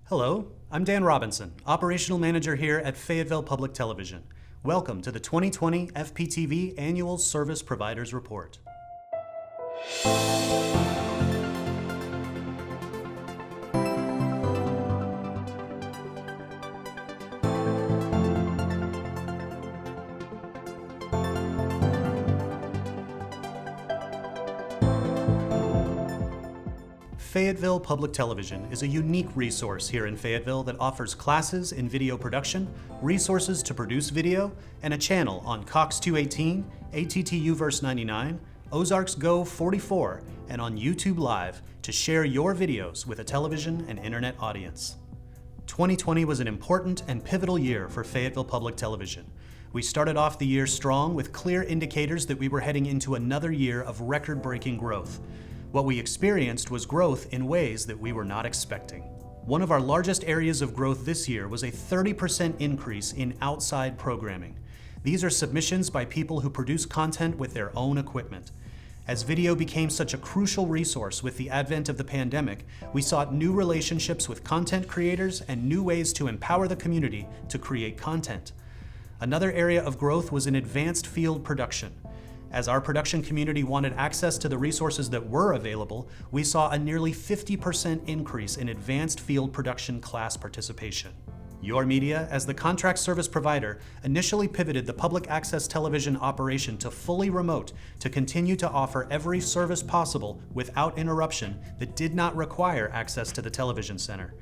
Hello, I'm Dan Robinson, Operational Manager here at Fayetteville Public Television. Welcome to the 2020 FPTV Annual Service Providers Report. Fayetteville Public Television is a unique resource here in Fayetteville that offers classes in video production, resources to produce video, and a channel on Cox 218, ATTU Verse 99, Ozarks Go 44, and on YouTube Live to share your videos with a television and internet audience. 2020 was an important and pivotal year for Fayetteville Public Television. We started off the year strong with clear indicators that we were heading into another year of record-breaking growth. What we experienced was growth in ways that we were not expecting. One of our largest areas of growth this year was a 30% increase in outside programming. These are submissions by people who produce content with their own equipment. As video became such a crucial resource with the advent of the pandemic, we sought new relationships with content creators and new ways to empower the community to create content. Another area of growth was in advanced field production. As our production community wanted access to the resources that were available, we saw a nearly 50% increase in advanced field production class participation. Your Media, as the contract service provider, initially pivoted the public access television operation to fully remote to continue to offer every service possible without interruption that did not require access to the television center.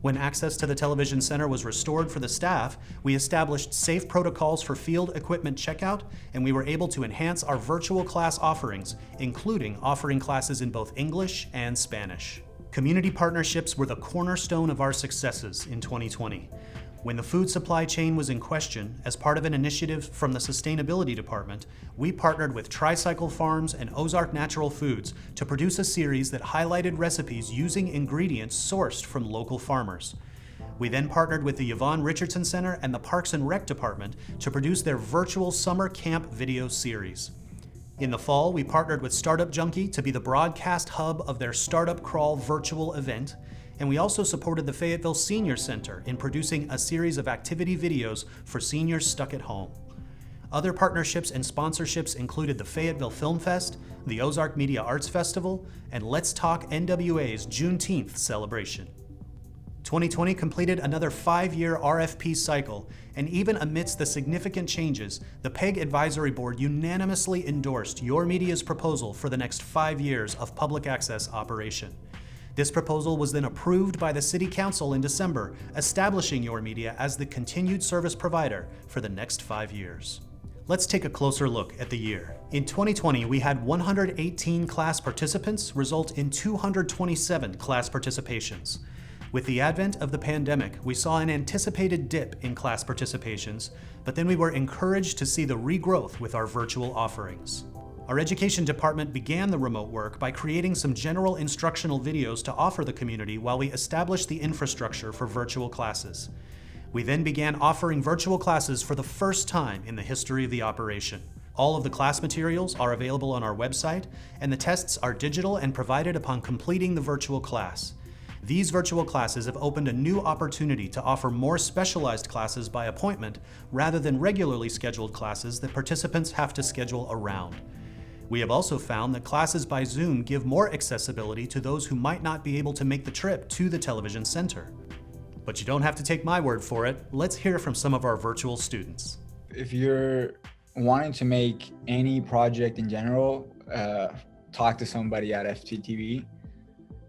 When access to the television center was restored for the staff, we established safe protocols for field equipment checkout, and we were able to enhance our virtual class offerings, including offering classes in both English and Spanish. Community partnerships were the cornerstone of our successes in 2020. When the food supply chain was in question, as part of an initiative from the Sustainability Department, we partnered with Tricycle Farms and Ozark Natural Foods to produce a series that highlighted recipes using ingredients sourced from local farmers. We then partnered with the Yvonne Richardson Center and the Parks and Rec Department to produce their virtual summer camp video series. In the fall, we partnered with Startup Junkie to be the broadcast hub of their Startup Crawl virtual event, and we also supported the Fayetteville Senior Center in producing a series of activity videos for seniors stuck at home. Other partnerships and sponsorships included the Fayetteville Film Fest, the Ozark Media Arts Festival, and Let's Talk NWA's Juneteenth celebration. 2020 completed another 5-year RFP cycle, and even amidst the significant changes, the PEG Advisory Board unanimously endorsed Your Media's proposal for the next 5 years of public access operation. This proposal was then approved by the City Council in December, establishing Your Media as the continued service provider for the next 5 years. Let's take a closer look at the year. In 2020, we had 118 class participants result in 227 class participations. With the advent of the pandemic, we saw an anticipated dip in class participations, but then we were encouraged to see the regrowth with our virtual offerings. Our education department began the remote work by creating some general instructional videos to offer the community while we established the infrastructure for virtual classes. We then began offering virtual classes for the first time in the history of the operation. All of the class materials are available on our website, and the tests are digital and provided upon completing the virtual class. These virtual classes have opened a new opportunity to offer more specialized classes by appointment rather than regularly scheduled classes that participants have to schedule around. We have also found that classes by Zoom give more accessibility to those who might not be able to make the trip to the television center. But you don't have to take my word for it. Let's hear from some of our virtual students. If you're wanting to make any project in general, talk to somebody at FPTV,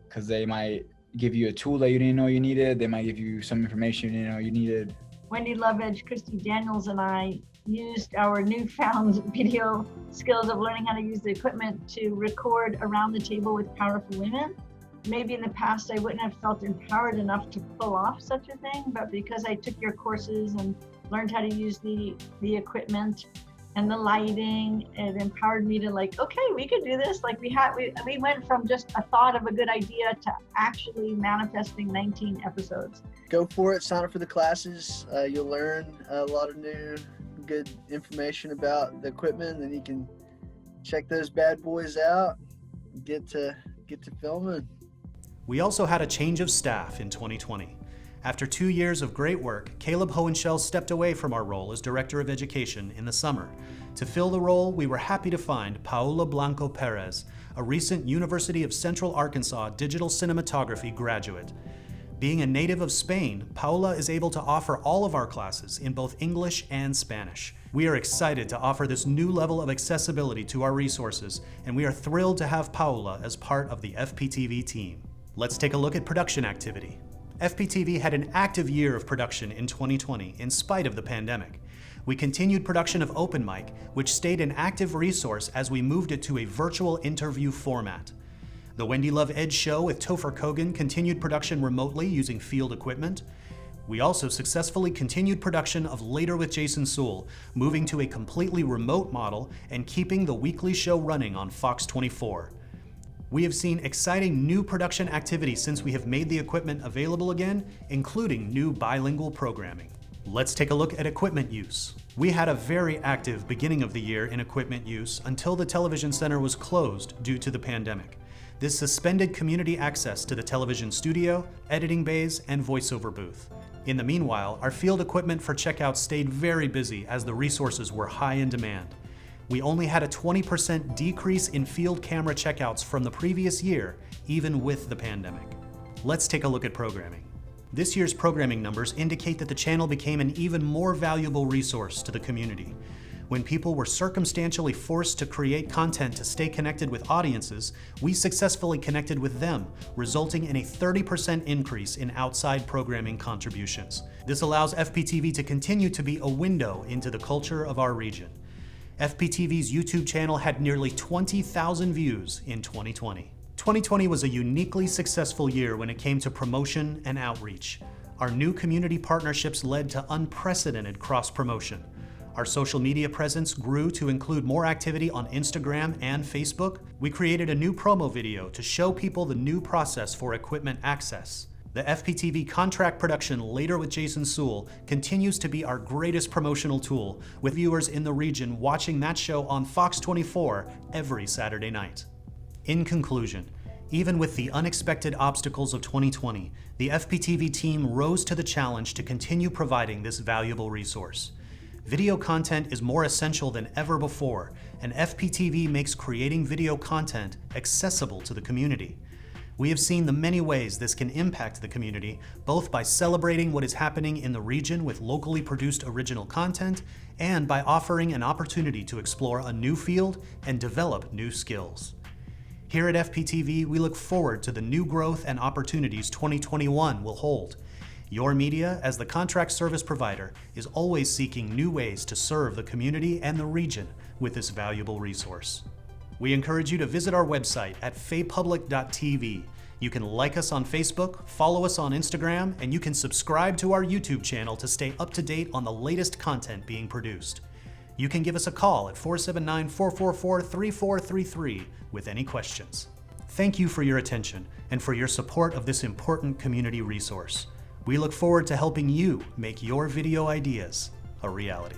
because they might give you a tool that you didn't know you needed. They might give you some information you didn't know you needed. Wendy Lovedge, Christy Daniels, and I used our newfound video skills of learning how to use the equipment to record around the table with powerful women. Maybe in the past I wouldn't have felt empowered enough to pull off such a thing, but because I took your courses and learned how to use the equipment and the lighting, it empowered me to okay, we could do this. We went from just a thought of a good idea to actually manifesting 19 episodes. Go for it, sign up for the classes. You'll learn a lot of new good information about the equipment, and then you can check those bad boys out, get to filming. We also had a change of staff in 2020. After 2 years of great work, Caleb Hohenschel stepped away from our role as Director of Education in the summer. To fill the role, we were happy to find Paola Blanco Perez, a recent University of Central Arkansas digital cinematography graduate. Being a native of Spain, Paola is able to offer all of our classes in both English and Spanish. We are excited to offer this new level of accessibility to our resources, and we are thrilled to have Paola as part of the FPTV team. Let's take a look at production activity. FPTV had an active year of production in 2020 in spite of the pandemic. We continued production of Open Mic, which stayed an active resource as we moved it to a virtual interview format. The Wendy Love Edge Show with Topher Kogan continued production remotely using field equipment. We also successfully continued production of Later with Jason Sewell, moving to a completely remote model and keeping the weekly show running on Fox 24. We have seen exciting new production activity since we have made the equipment available again, including new bilingual programming. Let's take a look at equipment use. We had a very active beginning of the year in equipment use until the television center was closed due to the pandemic. This suspended community access to the television studio, editing bays, and voiceover booth. In the meanwhile, our field equipment for checkouts stayed very busy as the resources were high in demand. We only had a 20% decrease in field camera checkouts from the previous year, even with the pandemic. Let's take a look at programming. This year's programming numbers indicate that the channel became an even more valuable resource to the community. When people were circumstantially forced to create content to stay connected with audiences, we successfully connected with them, resulting in a 30% increase in outside programming contributions. This allows FPTV to continue to be a window into the culture of our region. FPTV's YouTube channel had nearly 20,000 views in 2020. 2020 was a uniquely successful year when it came to promotion and outreach. Our new community partnerships led to unprecedented cross-promotion. Our social media presence grew to include more activity on Instagram and Facebook. We created a new promo video to show people the new process for equipment access. The FPTV contract production Later with Jason Sewell continues to be our greatest promotional tool, with viewers in the region watching that show on Fox 24 every Saturday night. In conclusion, even with the unexpected obstacles of 2020, the FPTV team rose to the challenge to continue providing this valuable resource. Video content is more essential than ever before, and FPTV makes creating video content accessible to the community. We have seen the many ways this can impact the community, both by celebrating what is happening in the region with locally produced original content, and by offering an opportunity to explore a new field and develop new skills. Here at FPTV, we look forward to the new growth and opportunities 2021 will hold. Your media, as the contract service provider, is always seeking new ways to serve the community and the region with this valuable resource. We encourage you to visit our website at faypublic.tv. You can like us on Facebook, follow us on Instagram, and you can subscribe to our YouTube channel to stay up to date on the latest content being produced. You can give us a call at 479-444-3433 with any questions. Thank you for your attention and for your support of this important community resource. We look forward to helping you make your video ideas a reality.